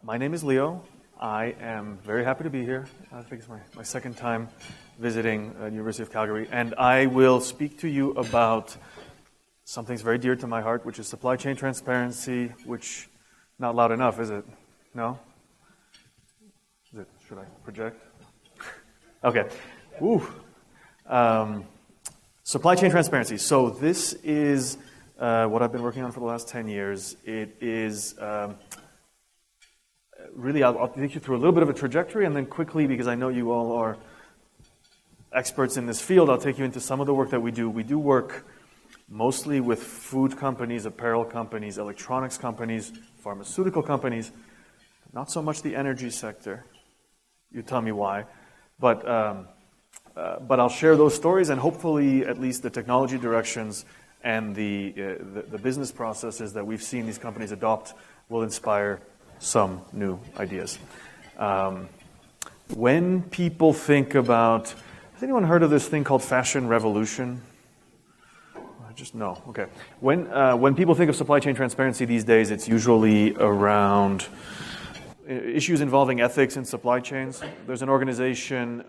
My name is Leo. I am very happy to be here. I think it's my second time visiting the University of Calgary, and I will speak to you about something that's very dear to my heart, which is supply chain transparency, which, not loud enough, is it? No? Is it? Should I project? Okay. Woo. Supply chain transparency. So this is what I've been working on for the last 10 years. It is really, I'll take you through a little bit of a trajectory, and then quickly, because I know you all are experts in this field, I'll take you into some of the work that we do. We do work mostly with food companies, apparel companies, electronics companies, pharmaceutical companies, not so much the energy sector. You tell me why. But I'll share those stories, and hopefully at least the technology directions and the business processes that we've seen these companies adopt will inspire some new ideas. When people think about, has anyone heard of this thing called fashion revolution? Just no. Okay. When people think of supply chain transparency these days, it's usually around issues involving ethics in supply chains. There's an organization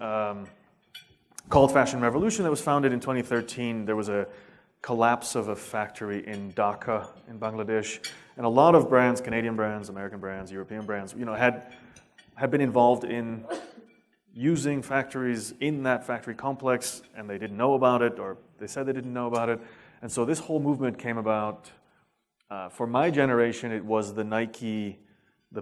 called Fashion Revolution that was founded in 2013. There was a collapse of a factory in Dhaka in Bangladesh, and a lot of brands, Canadian brands, American brands, European brands, had been involved in using factories in that factory complex, and they didn't know about it, or they said they didn't know about it. And so this whole movement came about. For my generation, it was the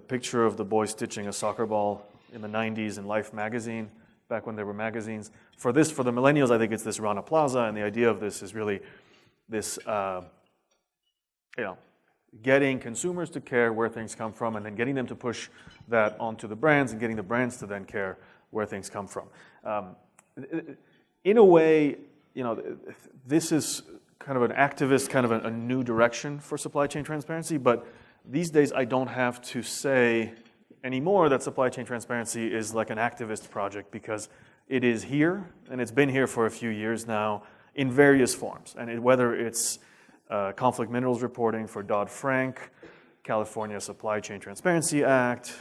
picture of the boy stitching a soccer ball in the 90s in Life magazine, back when there were magazines. For the millennials, I think it's this Rana Plaza, and the idea of this is really this, getting consumers to care where things come from, and then getting them to push that onto the brands, and getting the brands to then care where things come from. In a way, this is kind of an activist, kind of a new direction for supply chain transparency, but these days I don't have to say anymore that supply chain transparency is like an activist project, because it is here, and it's been here for a few years now in various forms. And whether it's conflict minerals reporting for Dodd-Frank, California Supply Chain Transparency Act,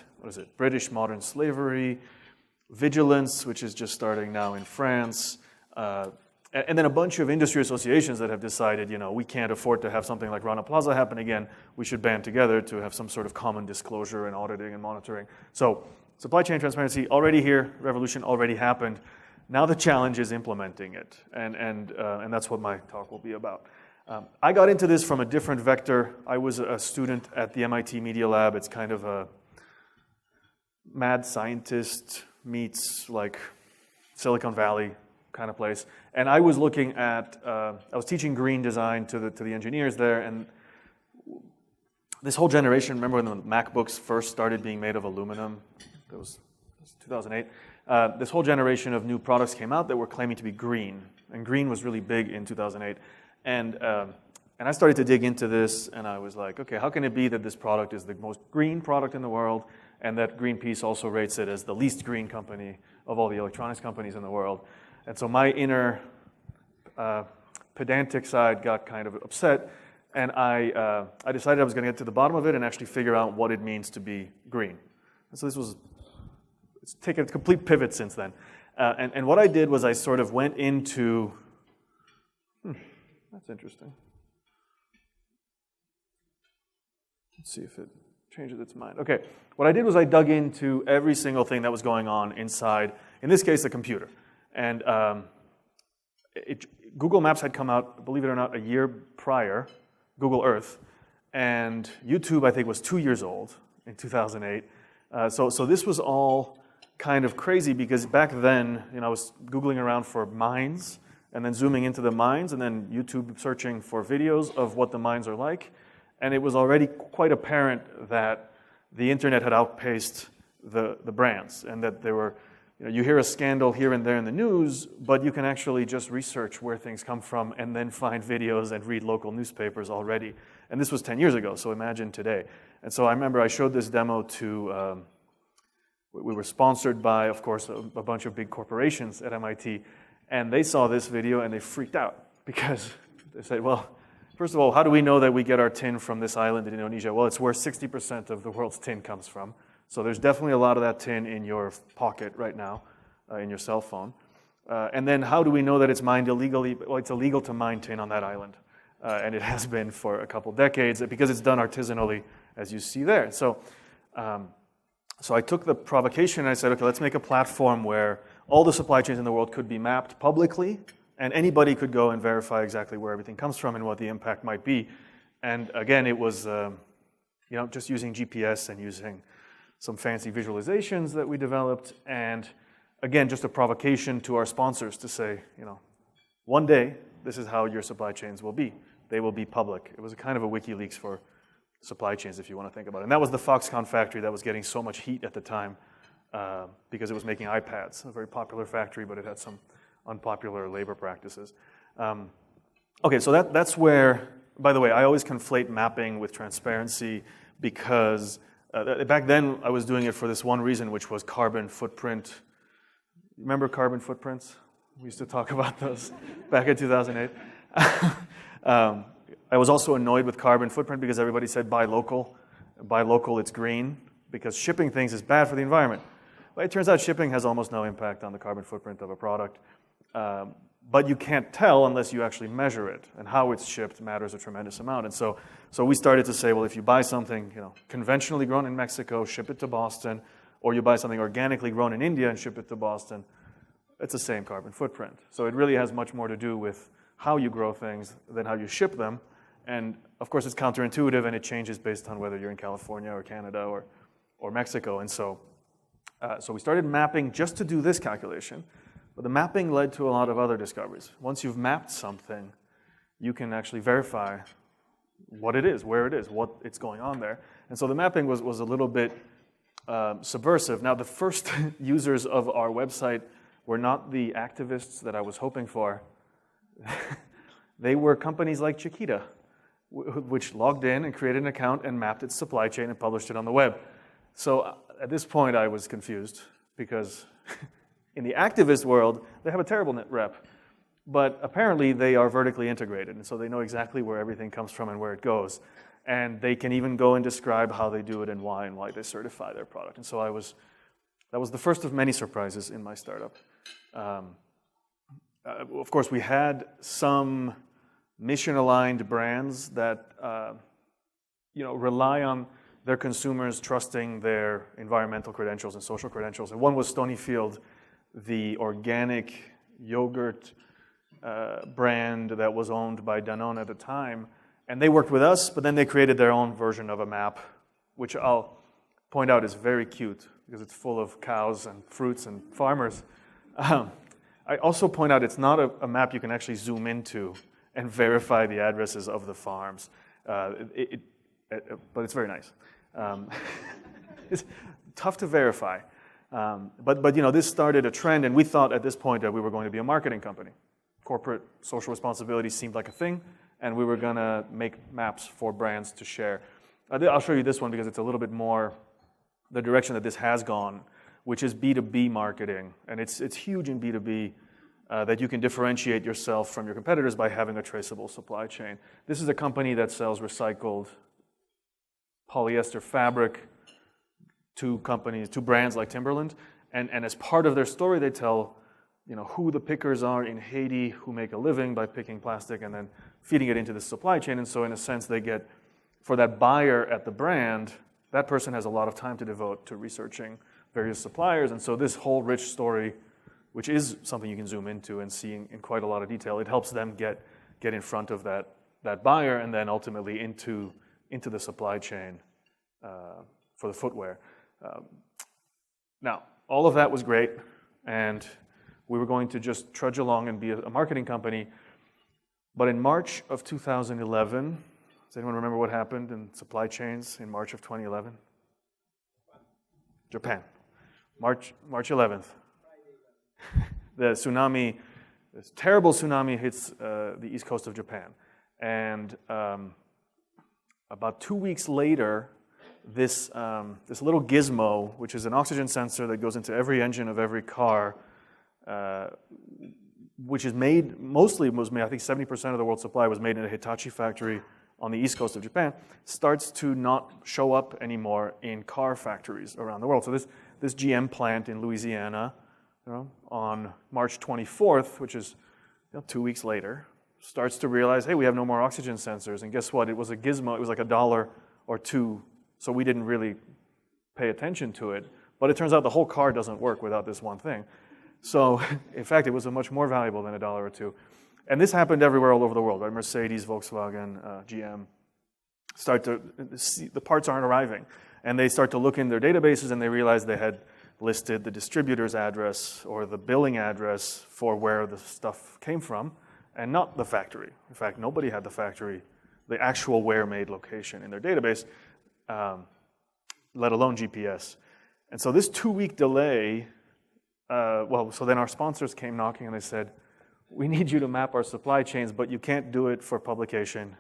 British modern slavery, vigilance, which is just starting now in France, and then a bunch of industry associations that have decided, we can't afford to have something like Rana Plaza happen again. We should band together to have some sort of common disclosure and auditing and monitoring. So supply chain transparency already here, revolution already happened. Now the challenge is implementing it, and that's what my talk will be about. I got into this from a different vector. I was a student at the MIT Media Lab. It's kind of a mad scientist meets like Silicon Valley kind of place. And I was looking at, I was teaching green design to the engineers there, and this whole generation, remember when the MacBooks first started being made of aluminum? That was 2008. This whole generation of new products came out that were claiming to be green, and green was really big in 2008. And I started to dig into this, and I was like, okay, how can it be that this product is the most green product in the world, and that Greenpeace also rates it as the least green company of all the electronics companies in the world? And so my inner pedantic side got kind of upset, and I decided I was going to get to the bottom of it and actually figure out what it means to be green. And so it's taken a complete pivot since then. And what I did was I sort of went into, that's interesting. Let's see if it changes its mind. Okay, what I did was I dug into every single thing that was going on inside, in this case, the computer. And Google Maps had come out, believe it or not, a year prior, Google Earth. And YouTube, I think, was 2 years old in 2008. So this was all kind of crazy, because back then, I was Googling around for mines, and then zooming into the mines, and then YouTube searching for videos of what the mines are like. And it was already quite apparent that the internet had outpaced the brands, and that there were, you hear a scandal here and there in the news, but you can actually just research where things come from and then find videos and read local newspapers already. And this was 10 years ago, so imagine today. And so I remember I showed this demo to, we were sponsored by, of course, a bunch of big corporations at MIT, and they saw this video and they freaked out, because they said, well, first of all, how do we know that we get our tin from this island in Indonesia? Well, it's where 60% of the world's tin comes from. So there's definitely a lot of that tin in your pocket right now, in your cell phone. And then how do we know that it's mined illegally? Well, it's illegal to mine tin on that island. And it has been for a couple decades because it's done artisanally, as you see there. So I took the provocation and I said, okay, let's make a platform where all the supply chains in the world could be mapped publicly, and anybody could go and verify exactly where everything comes from and what the impact might be. And again, it was just using GPS and using some fancy visualizations that we developed, and again, just a provocation to our sponsors to say, one day, this is how your supply chains will be. They will be public. It was a kind of a WikiLeaks for supply chains, if you want to think about it. And that was the Foxconn factory that was getting so much heat at the time because it was making iPads, a very popular factory, but it had some unpopular labor practices. Okay, so that's where, by the way, I always conflate mapping with transparency because back then I was doing it for this one reason, which was carbon footprint. Remember carbon footprints? We used to talk about those back in 2008. I was also annoyed with carbon footprint because everybody said buy local. Buy local, it's green, because shipping things is bad for the environment. Well, it turns out shipping has almost no impact on the carbon footprint of a product. But you can't tell unless you actually measure it, and how it's shipped matters a tremendous amount. And so we started to say, well, if you buy something conventionally grown in Mexico, ship it to Boston, or you buy something organically grown in India and ship it to Boston, it's the same carbon footprint. So it really has much more to do with how you grow things than how you ship them. And of course, it's counterintuitive, and it changes based on whether you're in California or Canada or Mexico. And so we started mapping just to do this calculation. But the mapping led to a lot of other discoveries. Once you've mapped something, you can actually verify what it is, where it is, what it's going on there. And so the mapping was a little bit subversive. Now, the first users of our website were not the activists that I was hoping for. They were companies like Chiquita, which logged in and created an account and mapped its supply chain and published it on the web. So at this point, I was confused because in the activist world, they have a terrible net rep. But apparently, they are vertically integrated, and so they know exactly where everything comes from and where it goes. And they can even go and describe how they do it and why they certify their product. And so that was the first of many surprises in my startup. Of course, we had some mission-aligned brands that rely on their consumers trusting their environmental credentials and social credentials. And one was Stonyfield, the organic yogurt brand that was owned by Danone at the time. And they worked with us, but then they created their own version of a map, which I'll point out is very cute because it's full of cows and fruits and farmers. I also point out it's not a map you can actually zoom into and verify the addresses of the farms, but it's very nice. It's tough to verify, but this started a trend, and we thought at this point that we were going to be a marketing company. Corporate social responsibility seemed like a thing, and we were going to make maps for brands to share. I'll show you this one because it's a little bit more the direction that this has gone, which is B2b marketing. And it's huge in B2B that you can differentiate yourself from your competitors by having a traceable supply chain. This is a company that sells recycled polyester fabric to brands like Timberland. And as part of their story, they tell who the pickers are in Haiti who make a living by picking plastic and then feeding it into the supply chain. And so in a sense, they get, for that buyer at the brand, that person has a lot of time to devote to researching various suppliers. And so this whole rich story, which is something you can zoom into and see in quite a lot of detail, it helps them get in front of that buyer and then ultimately into the supply chain for the footwear. Now, all of that was great, and we were going to just trudge along and be a marketing company. But in March of 2011, does anyone remember what happened in supply chains in March of 2011? Japan. March 11th. The tsunami, this terrible tsunami hits the east coast of Japan. And about 2 weeks later, this little gizmo, which is an oxygen sensor that goes into every engine of every car, which is made, mostly was made, I think 70% of the world's supply was made in a Hitachi factory on the east coast of Japan, starts to not show up anymore in car factories around the world. So this GM plant in Louisiana, on March 24th, which is 2 weeks later, starts to realize, hey, we have no more oxygen sensors. And guess what? It was a gizmo. It was like $1 or $2. So we didn't really pay attention to it. But it turns out the whole car doesn't work without this one thing. So, in fact, it was much more valuable than $1 or $2. And this happened everywhere all over the world, right? Mercedes, Volkswagen, GM the parts aren't arriving. And they start to look in their databases and they realize they had listed the distributor's address or the billing address for where the stuff came from and not the factory. In fact, nobody had the actual where-made location in their database, let alone GPS. And so this 2-week delay, so then our sponsors came knocking and they said, we need you to map our supply chains, but you can't do it for publication.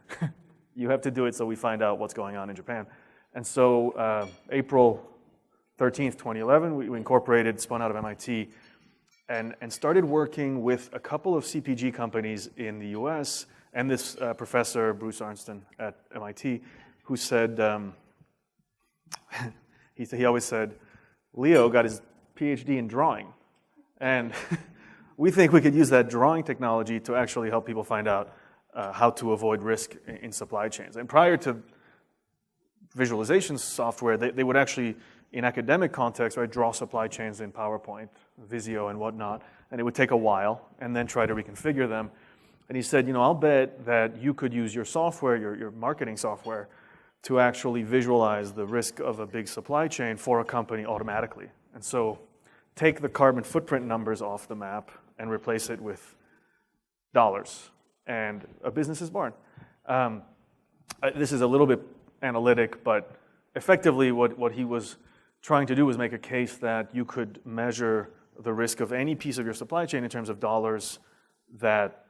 You have to do it so we find out what's going on in Japan. And so April 13th, 2011, we incorporated, spun out of MIT, and started working with a couple of CPG companies in the US, and this professor, Bruce Arnston at MIT, who said, he always said, Leo got his PhD in drawing. And we think we could use that drawing technology to actually help people find out how to avoid risk in supply chains. And prior to visualization software, they would actually, in academic context, right, draw supply chains in PowerPoint, Visio, and whatnot, and it would take a while, and then try to reconfigure them. And he said, I'll bet that you could use your software, your marketing software, to actually visualize the risk of a big supply chain for a company automatically. And so take the carbon footprint numbers off the map and replace it with dollars, and a business is born. This is a little bit analytic, but effectively what he was trying to do was make a case that you could measure the risk of any piece of your supply chain in terms of dollars that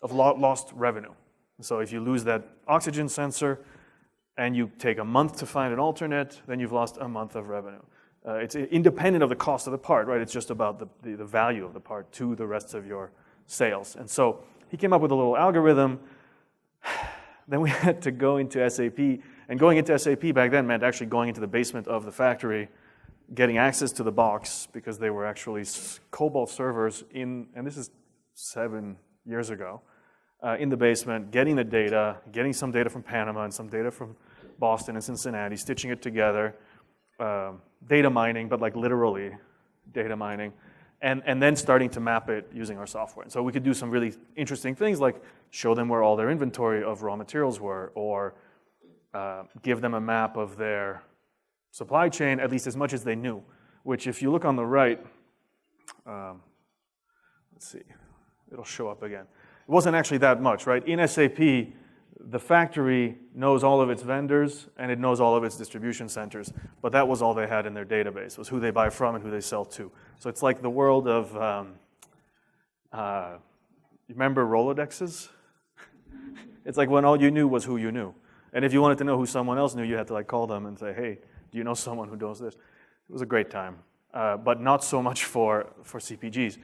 of lost revenue. So if you lose that oxygen sensor and you take a month to find an alternate, then you've lost a month of revenue. It's independent of the cost of the part, right? It's just about the value of the part to the rest of your sales. And so he came up with a little algorithm. Then we had to go into SAP. And going into SAP back then meant actually going into the basement of the factory, getting access to the box, because they were actually COBOL servers and this is 7 years ago, in the basement, getting the data, getting some data from Panama and some data from Boston and Cincinnati, stitching it together, data mining, but like literally data mining, and then starting to map it using our software. And so we could do some really interesting things like show them where all their inventory of raw materials were, or give them a map of their supply chain, at least as much as they knew, which if you look on the right, let's see, it'll show up again. It wasn't actually that much, right? In SAP, the factory knows all of its vendors and it knows all of its distribution centers, but that was all they had in their database, was who they buy from and who they sell to. So it's like the world of, you remember Rolodexes? It's like when all you knew was who you knew. And if you wanted to know who someone else knew, you had to like call them and say, hey, do you know someone who does this? It was a great time, but not so much for CPGs.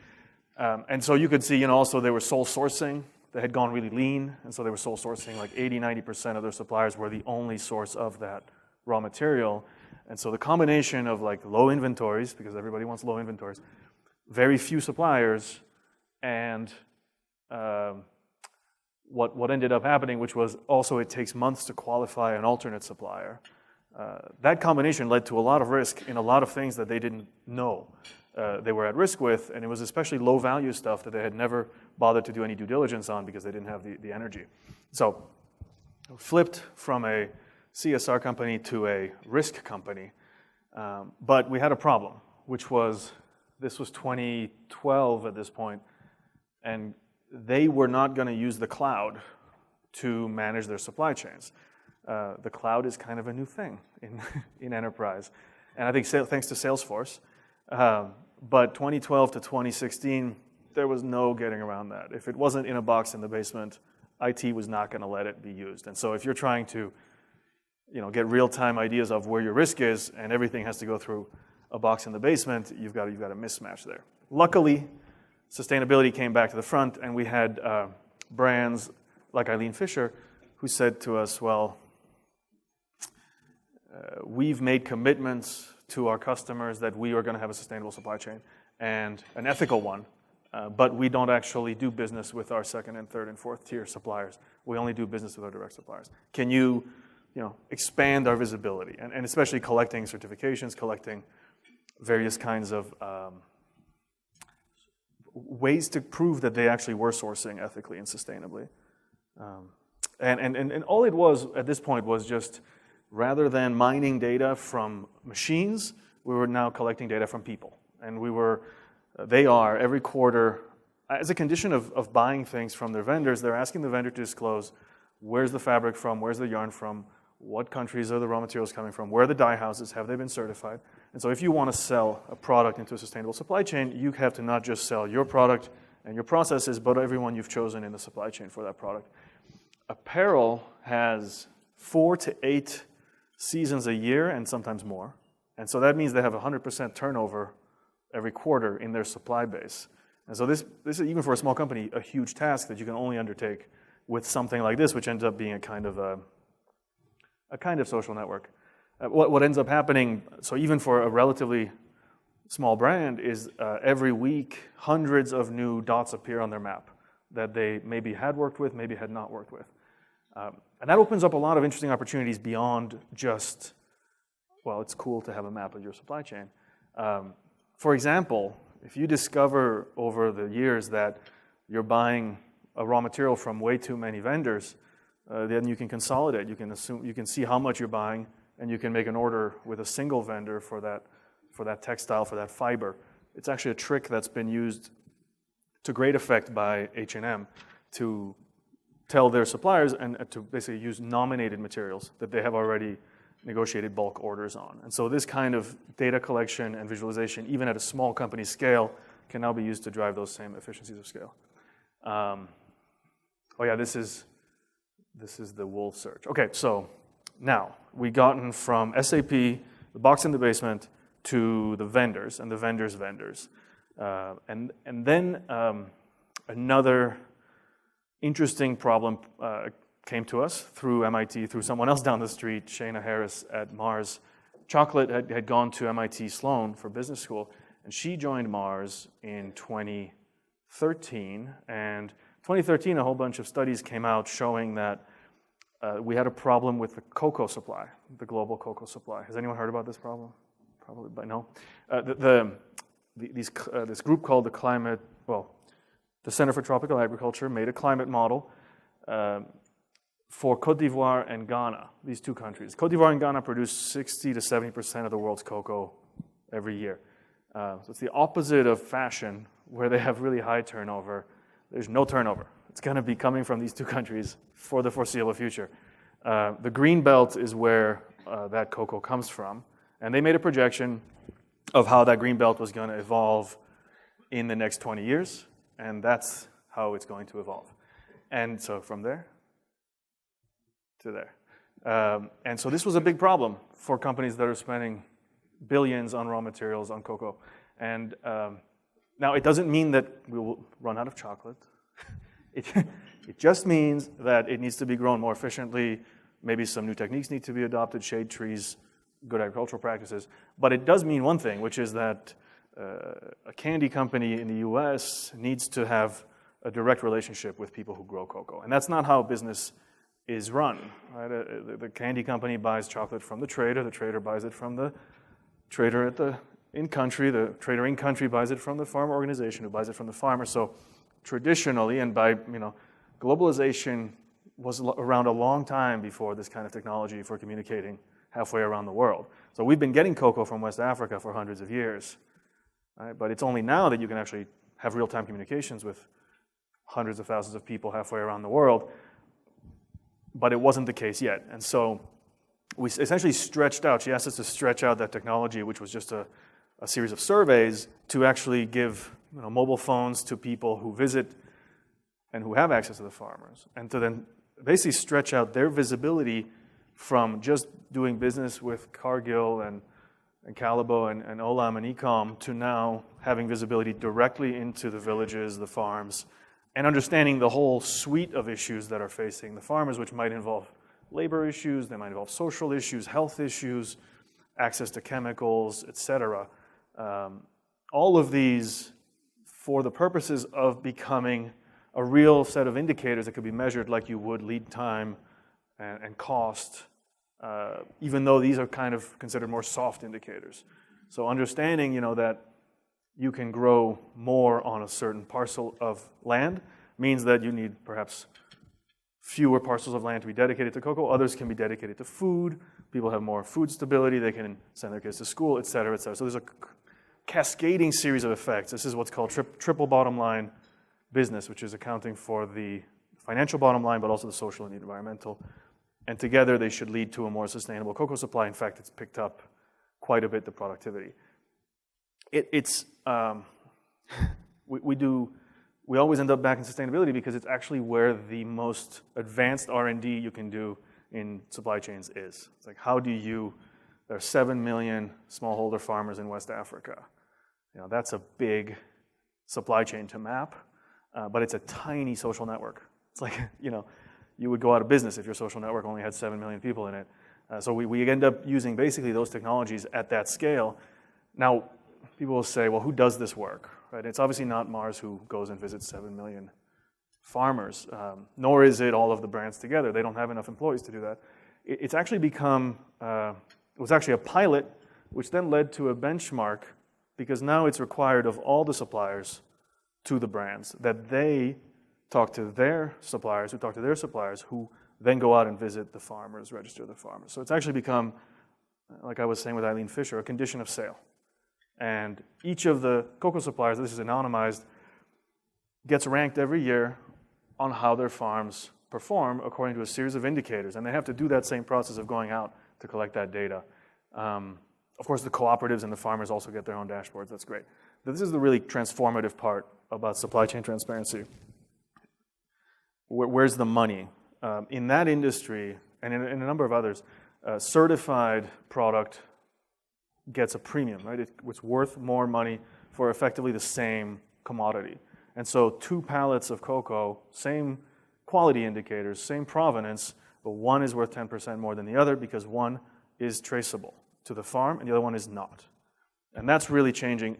And so you could see, also they were sole sourcing. They had gone really lean, and so they were sole sourcing. Like 80-90% of their suppliers were the only source of that raw material. And so the combination of like low inventories, because everybody wants low inventories, very few suppliers, and what ended up happening, which was also it takes months to qualify an alternate supplier. That combination led to a lot of risk in a lot of things that they didn't know they were at risk with, and it was especially low-value stuff that they had never bothered to do any due diligence on because they didn't have the energy. So flipped from a CSR company to a risk company, but we had a problem, which was, this was 2012 at this point, and they were not going to use the cloud to manage their supply chains. The cloud is kind of a new thing in enterprise, and I think thanks to Salesforce. But 2012 to 2016, there was no getting around that. If it wasn't in a box in the basement, IT was not going to let it be used. And so if you're trying to, get real-time ideas of where your risk is, and everything has to go through a box in the basement, you've got a mismatch there. Luckily, sustainability came back to the front, and we had brands like Eileen Fisher who said to us, well, we've made commitments to our customers that we are going to have a sustainable supply chain and an ethical one, but we don't actually do business with our second and third and fourth tier suppliers. We only do business with our direct suppliers. Can you expand our visibility, and especially collecting certifications, collecting various kinds of ways to prove that they actually were sourcing ethically and sustainably. And all it was at this point was just, rather than mining data from machines, we were now collecting data from people. And they are every quarter, as a condition of buying things from their vendors, they're asking the vendor to disclose where's the fabric from, where's the yarn from, what countries are the raw materials coming from, where are the dye houses, have they been certified? And so if you want to sell a product into a sustainable supply chain, you have to not just sell your product and your processes, but everyone you've chosen in the supply chain for that product. Apparel has 4 to 8 seasons a year and sometimes more. And so that means they have 100% turnover every quarter in their supply base. And so this is, even for a small company, a huge task that you can only undertake with something like this, which ends up being a kind of social network. What ends up happening, so even for a relatively small brand, is every week hundreds of new dots appear on their map that they maybe had worked with, maybe had not worked with. And that opens up a lot of interesting opportunities beyond just, well, it's cool to have a map of your supply chain. For example, if you discover over the years that you're buying a raw material from way too many vendors, then you can consolidate. You can see how much you're buying, and you can make an order with a single vendor for that textile, for that fiber. It's actually a trick that's been used to great effect by H&M to tell their suppliers and to basically use nominated materials that they have already negotiated bulk orders on. And so this kind of data collection and visualization, even at a small company scale, can now be used to drive those same efficiencies of scale. This is the wool search. Okay, so now we've gotten from SAP, the box in the basement, to the vendors and the vendors' vendors. And then another interesting problem came to us through MIT, through someone else down the street, Shana Harris at Mars. Chocolate had gone to MIT Sloan for business school, and she joined Mars in 2013. And 2013, a whole bunch of studies came out showing that we had a problem with the cocoa supply, the global cocoa supply. Has anyone heard about this problem? Probably, but no. This group called the Center for Tropical Agriculture made a climate model for Côte d'Ivoire and Ghana, these two countries. Côte d'Ivoire and Ghana produce 60 to 70% of the world's cocoa every year. So it's the opposite of fashion, where they have really high turnover. There's no turnover. It's going to be coming from these two countries for the foreseeable future. The green belt is where that cocoa comes from, and they made a projection of how that green belt was going to evolve in the next 20 years, and that's how it's going to evolve. And so from there to there. And so this was a big problem for companies that are spending billions on raw materials, on cocoa. And now it doesn't mean that we will run out of chocolate. It just means that it needs to be grown more efficiently. Maybe some new techniques need to be adopted, shade trees, good agricultural practices. But it does mean one thing, which is that a candy company in the US needs to have a direct relationship with people who grow cocoa. And that's not how business is run. Right? The candy company buys chocolate from the trader buys it from the trader in-country, the trader in-country buys it from the farmer organization who buys it from the farmer. So traditionally, and by globalization was around a long time before this kind of technology for communicating halfway around the world. So we've been getting cocoa from West Africa for hundreds of years. Right? But it's only now that you can actually have real-time communications with hundreds of thousands of people halfway around the world. But it wasn't the case yet. And so we essentially stretched out. She asked us to stretch out that technology, which was just a series of surveys, to actually give mobile phones to people who visit and who have access to the farmers, and to then basically stretch out their visibility from just doing business with Cargill and Calabo and Olam and Ecom to now having visibility directly into the villages, the farms, and understanding the whole suite of issues that are facing the farmers, which might involve labor issues, they might involve social issues, health issues, access to chemicals, etc. All of these for the purposes of becoming a real set of indicators that could be measured like you would lead time and cost, even though these are kind of considered more soft indicators. So understanding, that you can grow more on a certain parcel of land means that you need perhaps fewer parcels of land to be dedicated to cocoa. Others can be dedicated to food. People have more food stability. They can send their kids to school, et cetera, et cetera. So there's a cascading series of effects. This is what's called triple bottom line business, which is accounting for the financial bottom line, but also the social and the environmental. And together they should lead to a more sustainable cocoa supply. In fact, it's picked up quite a bit, the productivity. We always end up back in sustainability because it's actually where the most advanced R&D you can do in supply chains is. It's like, there are 7 million smallholder farmers in West Africa. That's a big supply chain to map, but it's a tiny social network. It's like, you would go out of business if your social network only had 7 million people in it. So we end up using basically those technologies at that scale. Now, people will say, well, who does this work? Right? It's obviously not Mars who goes and visits 7 million farmers, nor is it all of the brands together. They don't have enough employees to do that. It's actually become, it was actually a pilot, which then led to a benchmark, because now it's required of all the suppliers to the brands that they talk to their suppliers, who talk to their suppliers, who then go out and visit the farmers, register the farmers. So it's actually become, like I was saying with Eileen Fisher, a condition of sale. And each of the cocoa suppliers, this is anonymized, gets ranked every year on how their farms perform according to a series of indicators. And they have to do that same process of going out to collect that data. Of course, the cooperatives and the farmers also get their own dashboards. That's great. But this is the really transformative part about supply chain transparency. Where's the money? In that industry, and in a number of others, certified product gets a premium, right? It's worth more money for effectively the same commodity. And so 2 pallets of cocoa, same quality indicators, same provenance, but one is worth 10% more than the other because one is traceable to the farm and the other one is not. And that's really changing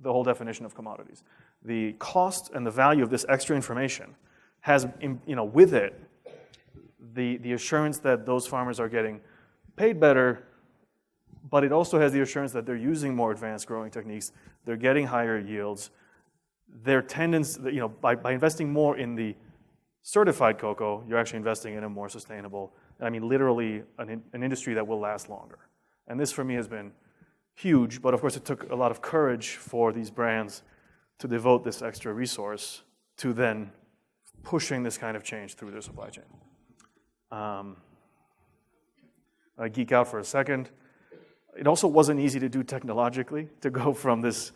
the whole definition of commodities. The cost and the value of this extra information has, with it, the assurance that those farmers are getting paid better, but it also has the assurance that they're using more advanced growing techniques, they're getting higher yields. Their tendency, by investing more in the certified cocoa, you're actually investing in a more sustainable, literally an industry that will last longer. And this for me has been huge, but of course it took a lot of courage for these brands to devote this extra resource to then pushing this kind of change through their supply chain. I geek out for a second. It also wasn't easy to do technologically, to go from this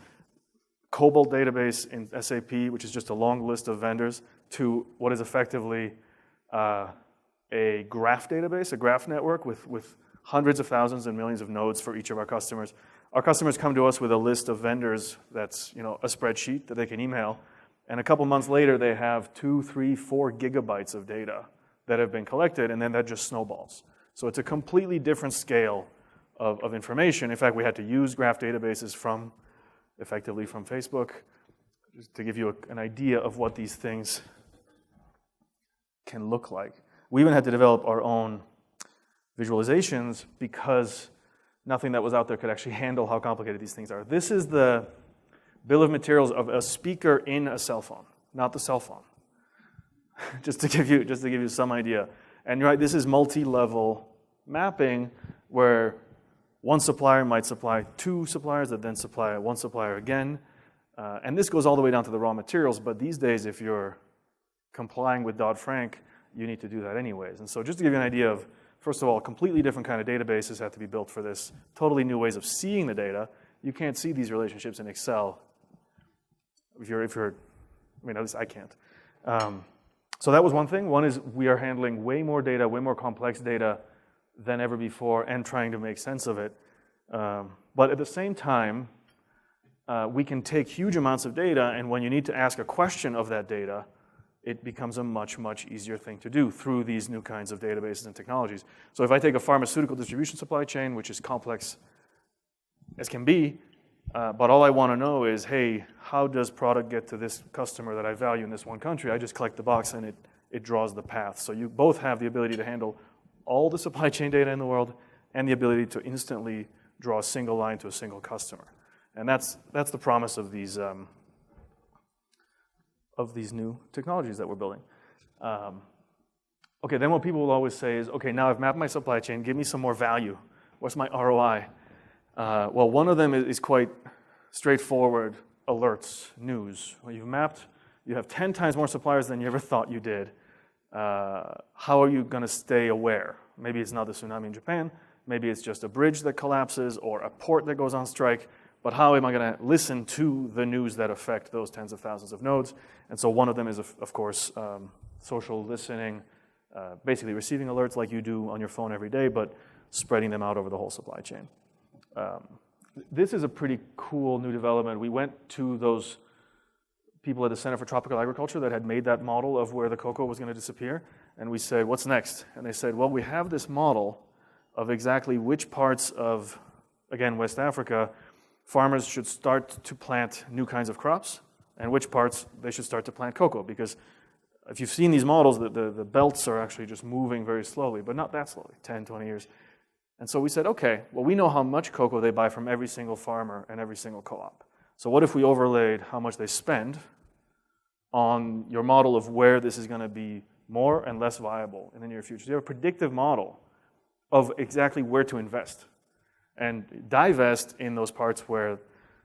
COBOL database in SAP, which is just a long list of vendors, to what is effectively a graph database, a graph network with hundreds of thousands and millions of nodes for each of our customers. Our customers come to us with a list of vendors that's a spreadsheet that they can email, and a couple months later they have 2, 3, 4 gigabytes of data that have been collected, and then that just snowballs. So it's a completely different scale of information. In fact, we had to use graph databases effectively from Facebook, just to give you an idea of what these things can look like. We even had to develop our own visualizations because nothing that was out there could actually handle how complicated these things are. This is the bill of materials of a speaker in a cell phone, not the cell phone. just to give you some idea. And you're right, this is multi-level mapping where one supplier might supply 2 suppliers that then supply one supplier again. And this goes all the way down to the raw materials, but these days if you're complying with Dodd-Frank, you need to do that anyways. And so just to give you an idea of, first of all, completely different kind of databases have to be built for this, totally new ways of seeing the data. You can't see these relationships in Excel. At least I can't. So that was one thing. One is we are handling way more data, way more complex data than ever before and trying to make sense of it. But at the same time, we can take huge amounts of data, and when you need to ask a question of that data, it becomes a much, much easier thing to do through these new kinds of databases and technologies. So if I take a pharmaceutical distribution supply chain, which is complex as can be, but all I want to know is, hey, how does product get to this customer that I value in this one country? I just click the box and it draws the path. So you both have the ability to handle all the supply chain data in the world and the ability to instantly draw a single line to a single customer. And that's the promise of these new technologies that we're building. Okay, then what people will always say is, okay, now I've mapped my supply chain, give me some more value. What's my ROI? Well, one of them is quite straightforward: alerts, news. Well, you've mapped, you have 10 times more suppliers than you ever thought you did. How are you going to stay aware? Maybe it's not the tsunami in Japan, maybe it's just a bridge that collapses or a port that goes on strike, but how am I going to listen to the news that affect those tens of thousands of nodes? And so one of them is, of course, social listening, basically receiving alerts like you do on your phone every day, but spreading them out over the whole supply chain. This is a pretty cool new development. We went to those people at the Center for Tropical Agriculture that had made that model of where the cocoa was going to disappear, and we said, what's next? And they said, well, we have this model of exactly which parts of, again, West Africa, farmers should start to plant new kinds of crops, and which parts they should start to plant cocoa. Because if you've seen these models, the belts are actually just moving very slowly, but not that slowly, 10, 20 years. And so we said, okay, well, we know how much cocoa they buy from every single farmer and every single co-op. So what if we overlaid how much they spend on your model of where this is going to be more and less viable in the near future? So you have a predictive model of exactly where to invest and divest in those parts where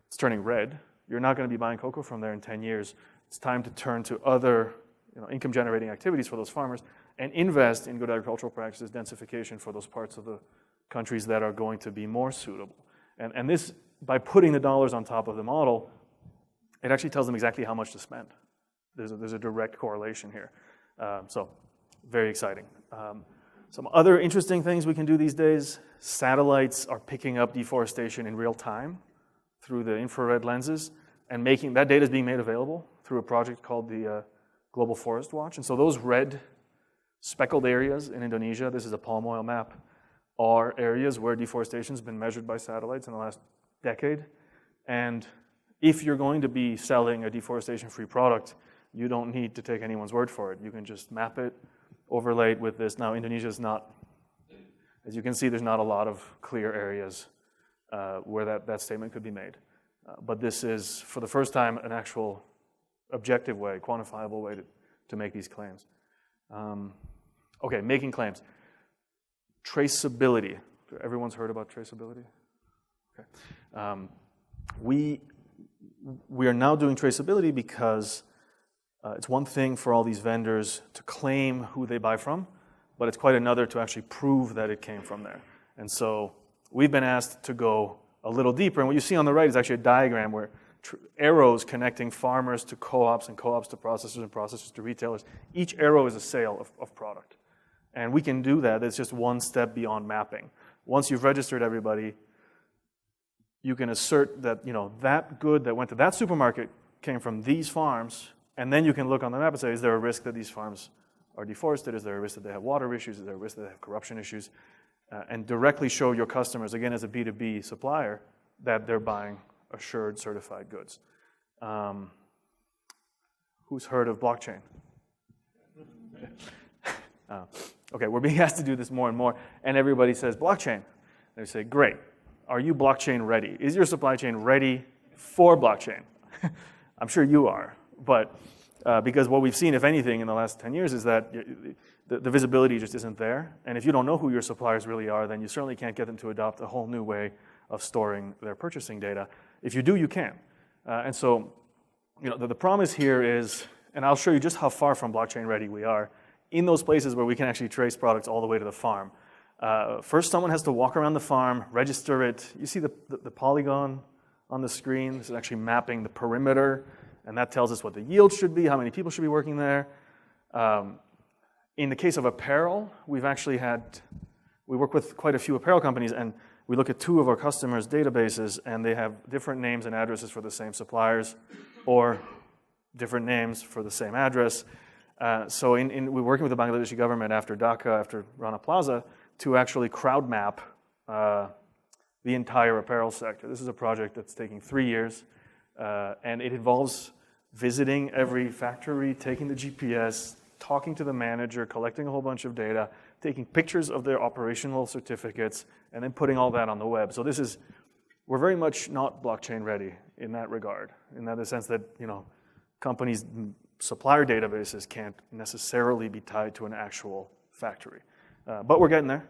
it's turning red. You're not going to be buying cocoa from there in 10 years. It's time to turn to other income-generating activities for those farmers and invest in good agricultural practices, densification for those parts of the countries that are going to be more suitable. And this, by putting the dollars on top of the model, it actually tells them exactly how much to spend. There's a direct correlation here. So very exciting. Some other interesting things we can do these days: satellites are picking up deforestation in real time through the infrared lenses, and making that data is being made available through a project called the Global Forest Watch. And so those red speckled areas in Indonesia, this is a palm oil map, are areas where deforestation has been measured by satellites in the last decade. And if you're going to be selling a deforestation-free product, you don't need to take anyone's word for it. You can just map it, overlay it with this. Now, Indonesia is not, as you can see, there's not a lot of clear areas where that statement could be made. But this is, for the first time, an actual objective way, quantifiable way to make these claims. Okay, making claims. Traceability. Everyone's heard about traceability? Okay. We are now doing traceability because it's one thing for all these vendors to claim who they buy from, but it's quite another to actually prove that it came from there. And so we've been asked to go a little deeper, and what you see on the right is actually a diagram where arrows connecting farmers to co-ops and co-ops to processors and processors to retailers. Each arrow is a sale of product. And we can do that. It's just one step beyond mapping. Once you've registered everybody, you can assert that that good that went to that supermarket came from these farms, and then you can look on the map and say, is there a risk that these farms are deforested? Is there a risk that they have water issues? Is there a risk that they have corruption issues? And directly show your customers, again, as a B2B supplier, that they're buying assured, certified goods. Who's heard of blockchain? Okay, we're being asked to do this more and more, and everybody says blockchain. They say, great. Are you blockchain ready? Is your supply chain ready for blockchain? I'm sure you are, but because what we've seen, if anything, in the last 10 years is that the visibility just isn't there, and if you don't know who your suppliers really are, then you certainly can't get them to adopt a whole new way of storing their purchasing data. If you do, you can. And so, the promise here is, and I'll show you just how far from blockchain ready we are, in those places where we can actually trace products all the way to the farm. First, someone has to walk around the farm, register it. You see the polygon on the screen? This is actually mapping the perimeter, and that tells us what the yield should be, how many people should be working there. In the case of apparel, we work with quite a few apparel companies, and we look at 2 of our customers' databases, and they have different names and addresses for the same suppliers, or different names for the same address. So we're working with the Bangladeshi government after Dhaka, after Rana Plaza, to actually crowd map the entire apparel sector. This is a project that's taking 3 years, and it involves visiting every factory, taking the GPS, talking to the manager, collecting a whole bunch of data, taking pictures of their operational certificates, and then putting all that on the web. So we're very much not blockchain ready in that regard, in that the sense that, companies' supplier databases can't necessarily be tied to an actual factory. But we're getting there.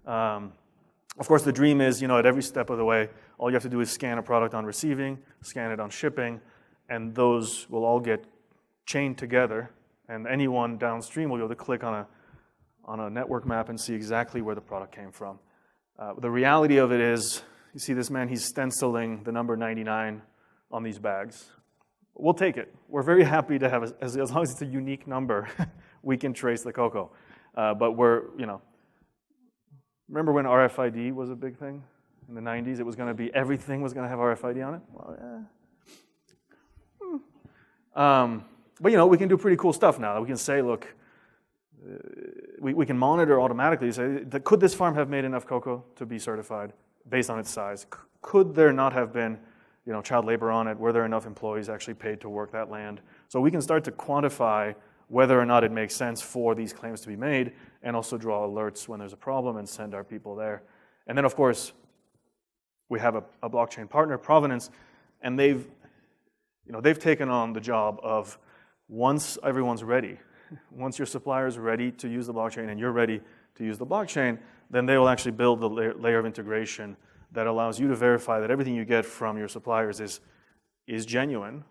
Of course, the dream is, at every step of the way, all you have to do is scan a product on receiving, scan it on shipping, and those will all get chained together, and anyone downstream will be able to click on a network map and see exactly where the product came from. The reality of it is, you see this man, he's stenciling the number 99 on these bags. We'll take it. We're very happy to have, as long as it's a unique number, we can trace the cocoa. But remember when RFID was a big thing in the 90s? It was going to be, everything was going to have RFID on it? Well, but we can do pretty cool stuff now. We can say, look, we can monitor automatically, say, could this farm have made enough cocoa to be certified based on its size? Could there not have been child labor on it? Were there enough employees actually paid to work that land? So we can start to quantify whether or not it makes sense for these claims to be made, and also draw alerts when there's a problem and send our people there. And then, of course, we have a blockchain partner, Provenance, and they've taken on the job of, once everyone's ready, once your supplier is ready to use the blockchain and you're ready to use the blockchain, then they will actually build the layer of integration that allows you to verify that everything you get from your suppliers is genuine,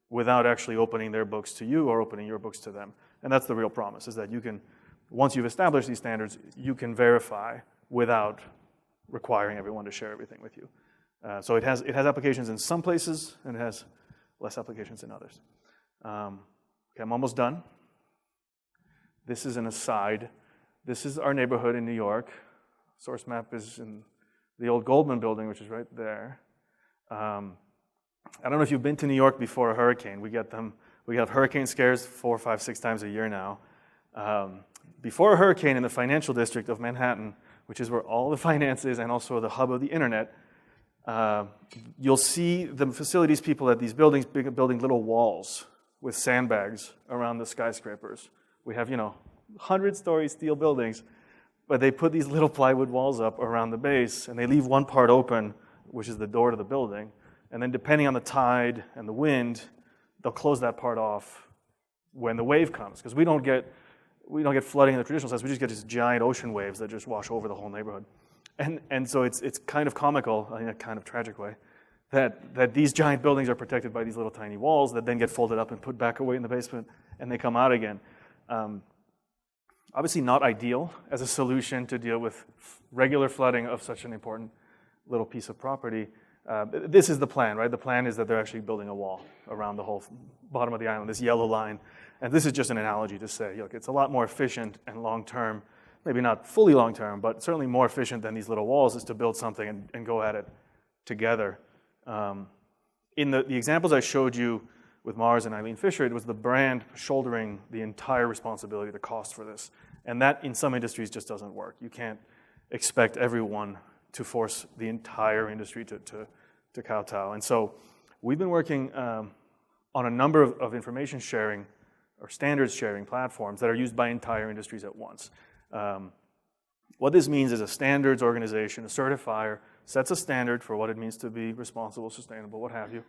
without actually opening their books to you or opening your books to them. And that's the real promise, is that you can, once you've established these standards, you can verify without requiring everyone to share everything with you. So it has applications in some places, and it has less applications in others. Okay, I'm almost done. This is an aside. This is our neighborhood in New York. Source map is in the old Goldman building, which is right there. I don't know if you've been to New York before a hurricane. We have hurricane scares 4, 5, 6 times a year now. Before a hurricane in the financial district of Manhattan, which is where all the finance is and also the hub of the internet, you'll see the facilities people at these buildings building little walls with sandbags around the skyscrapers. We have, 100-story steel buildings, but they put these little plywood walls up around the base, and they leave one part open, which is the door to the building. And then depending on the tide and the wind, they'll close that part off when the wave comes. Because we don't get flooding in the traditional sense. We just get these giant ocean waves that just wash over the whole neighborhood. And so it's kind of comical, in a kind of tragic way, that these giant buildings are protected by these little tiny walls that then get folded up and put back away in the basement, and they come out again. Obviously not ideal as a solution to deal with regular flooding of such an important little piece of property. This is the plan, right? The plan is that they're actually building a wall around the whole bottom of the island, this yellow line. And this is just an analogy to say, look, it's a lot more efficient and long-term, maybe not fully long-term, but certainly more efficient than these little walls, is to build something and go at it together. In the examples I showed you with Mars and Eileen Fisher, it was the brand shouldering the entire responsibility, the cost for this. And that, in some industries, just doesn't work. You can't expect everyone to force the entire industry to kowtow. And so we've been working on a number of information sharing or standards sharing platforms that are used by entire industries at once. What this means is a standards organization, a certifier, sets a standard for what it means to be responsible, sustainable, what have you.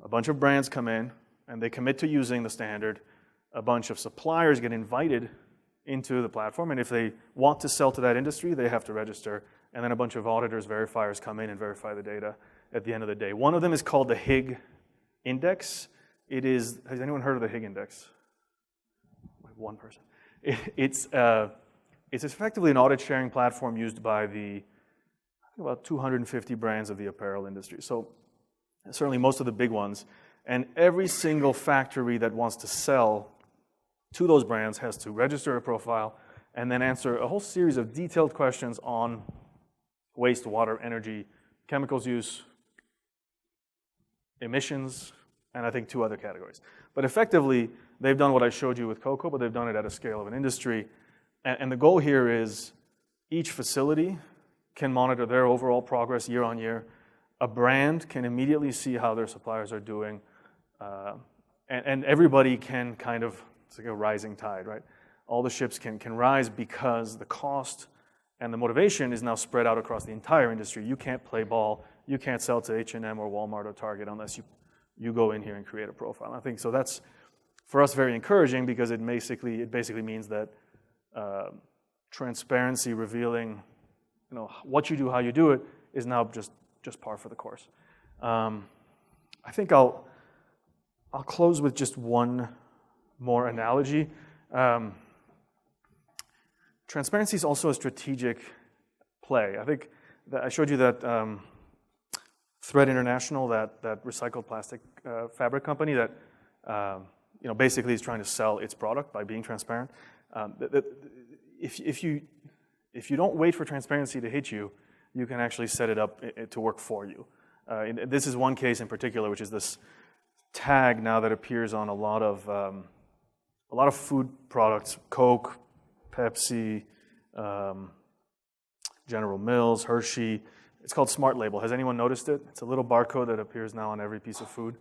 A bunch of brands come in, and they commit to using the standard. A bunch of suppliers get invited into the platform, and if they want to sell to that industry, they have to register. And then a bunch of auditors, verifiers come in and verify the data at the end of the day. One of them is called the Higg Index. Has anyone heard of the Higg Index? One person. It's effectively an audit sharing platform used by about 250 brands of the apparel industry. So certainly most of the big ones. And every single factory that wants to sell to those brands has to register a profile and then answer a whole series of detailed questions on waste, water, energy, chemicals use, emissions, and I think 2 other categories. But effectively, they've done what I showed you with cocoa, but they've done it at a scale of an industry. And the goal here is each facility can monitor their overall progress year on year. A brand can immediately see how their suppliers are doing, and everybody can kind of, it's like a rising tide, right? All the ships can rise because the cost and the motivation is now spread out across the entire industry. You can't play ball. You can't sell to H&M or Walmart or Target unless you go in here and create a profile. I think so that's, for us, very encouraging because it basically means that transparency, revealing what you do, how you do it, is now just par for the course. I think I'll close with just one more analogy. Transparency is also a strategic play. I think that I showed you that Thread International, that recycled plastic fabric company that basically is trying to sell its product by being transparent. If you don't wait for transparency to hit you, you can actually set it up to work for you. This is one case in particular, which is this tag now that appears on a lot of food products: Coke, Pepsi, General Mills, Hershey. It's called Smart Label. Has anyone noticed it? It's a little barcode that appears now on every piece of food.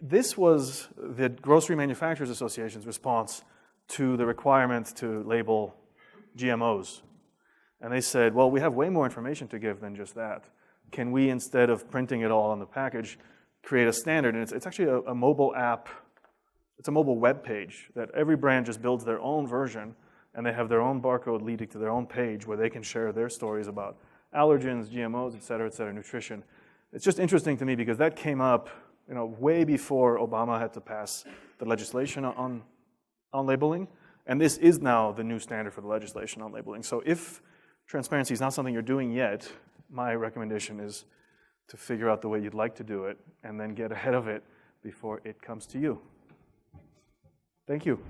This was the Grocery Manufacturers Association's response to the requirement to label GMOs. And they said, well, we have way more information to give than just that. Can we, instead of printing it all on the package, create a standard? And it's actually a mobile app. It's a mobile web page that every brand just builds their own version, and they have their own barcode leading to their own page where they can share their stories about allergens, GMOs, et cetera, nutrition. It's just interesting to me because that came up way before Obama had to pass the legislation on labeling. And this is now the new standard for the legislation on labeling. So if transparency is not something you're doing yet, my recommendation is to figure out the way you'd like to do it and then get ahead of it before it comes to you. Thank you.